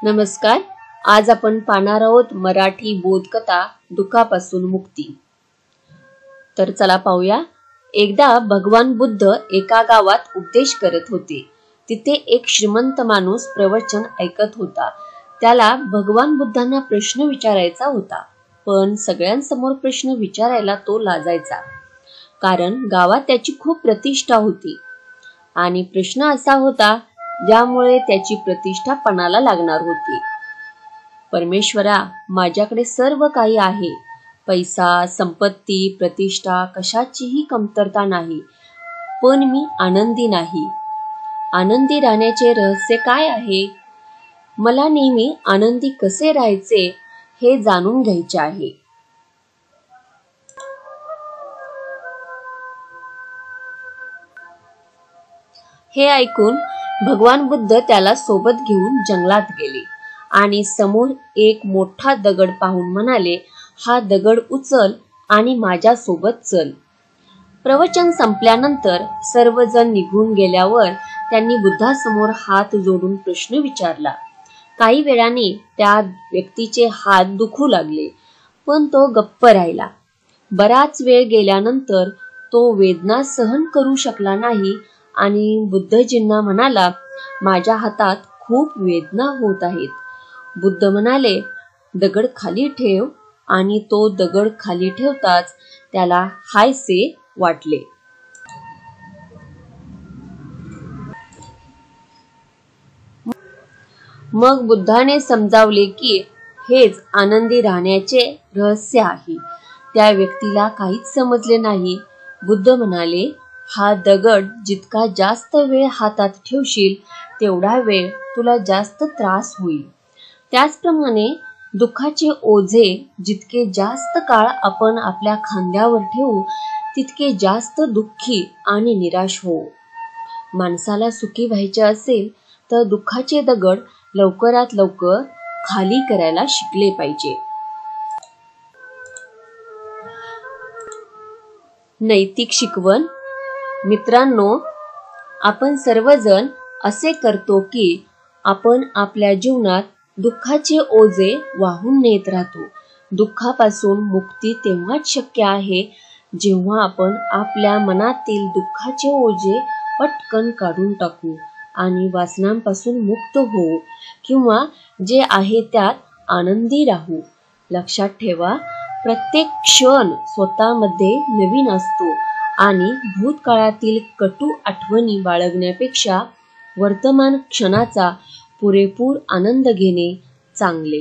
नमस्कार. आज आपण पाहणार आहोत मराठी बोधकथा दुःखापासून मुक्ती. तर चला पाहूया. एकदा भगवान बुद्ध एका गावात उपदेश करत होते. तिथे एक श्रीमंत माणूस प्रवचन ऐकत होता. त्याला भगवान बुद्धांना प्रश्न विचारायचा होता, पण सगळ्यांसमोर प्रश्न विचारायला तो लाजायचा, कारण गावात त्याची खूप प्रतिष्ठा होती आणि प्रश्न असा होता ज्यामुळे त्याची प्रतिष्ठा पणाला लागणार होती. परमेश्वरा, माझ्याकडे सर्व काही आहे, पैसा, संपत्ती, प्रतिष्ठा, कशाचीही कमतरता नाही, पण मी आनंदी नाही. आनंदी राहण्याचे रहस्य काय आहे? मला नेहमी आनंदी कसे राहायचे हे जाणून घ्यायचे आहे. हे ऐकून भगवान बुद्ध त्याला सोबत घेऊन जंगलात गेले आणि समोर एक मोठा दगड पाहून म्हणाले, हा दगड उचल आणि माझ्या सोबत चल. प्रवचन संपल्यानंतर सर्वजण निघून गेल्यावर त्यांनी बुद्धासमोर हात जोडून प्रश्न विचारला. काही वेळाने त्या व्यक्तीचे हात दुखू लागले, पण तो गप्प राहिला. बराच वेळ गेल्यानंतर तो वेदना सहन करू शकला नाही आणि बुद्धजींना म्हणाला, माझ्या हातात खूप वेदना होत आहेत. बुद्ध म्हणाले, दगड खाली ठेव, आणि तो दगड खाली ठेवताच त्याला हायसे वाटले. मग बुद्धाने समजावले की हेच आनंदी राहण्याचे रहस्य आहे. त्या व्यक्तीला काहीच समजले नाही. बुद्ध म्हणाले, हा दगड जितका जास्त वेळ हातात ठेवशील तेवढा वेळ तुला जास्त त्रास होईल. त्याचप्रमाणे दुःखाचे ओझे जितके जास्त काळ आपण आपल्या खांद्यावर ठेवू तितके जास्त दुःखी आणि निराश होऊ. माणसाला सुखी व्हायचे असेल तर दुःखाचे दगड लवकरात लवकर खाली करायला शिकले पाहिजे. नैतिक शिकवण. मित्रांनो, आपण सर्वजण असे करतो की आपण आपल्या जीवनात दुःखाचे ओझे वाहून नेत राहतो. दुःखापासून मुक्ती तेव्हाच शक्य आहे जेव्हा आपण आपल्या मनातील दुःखाचे ओझे पटकन काढून टाकू आणि वासनांपासून मुक्त होऊ, किंवा जे आहे त्यात आनंदी राहू. लक्षात ठेवा, प्रत्येक क्षण स्वतःमध्ये नवीन असतो आणि भूतकाळातील कटू आठवणी बाळगण्यापेक्षा वर्तमान क्षणाचा पुरेपूर आनंद घेणे चांगले.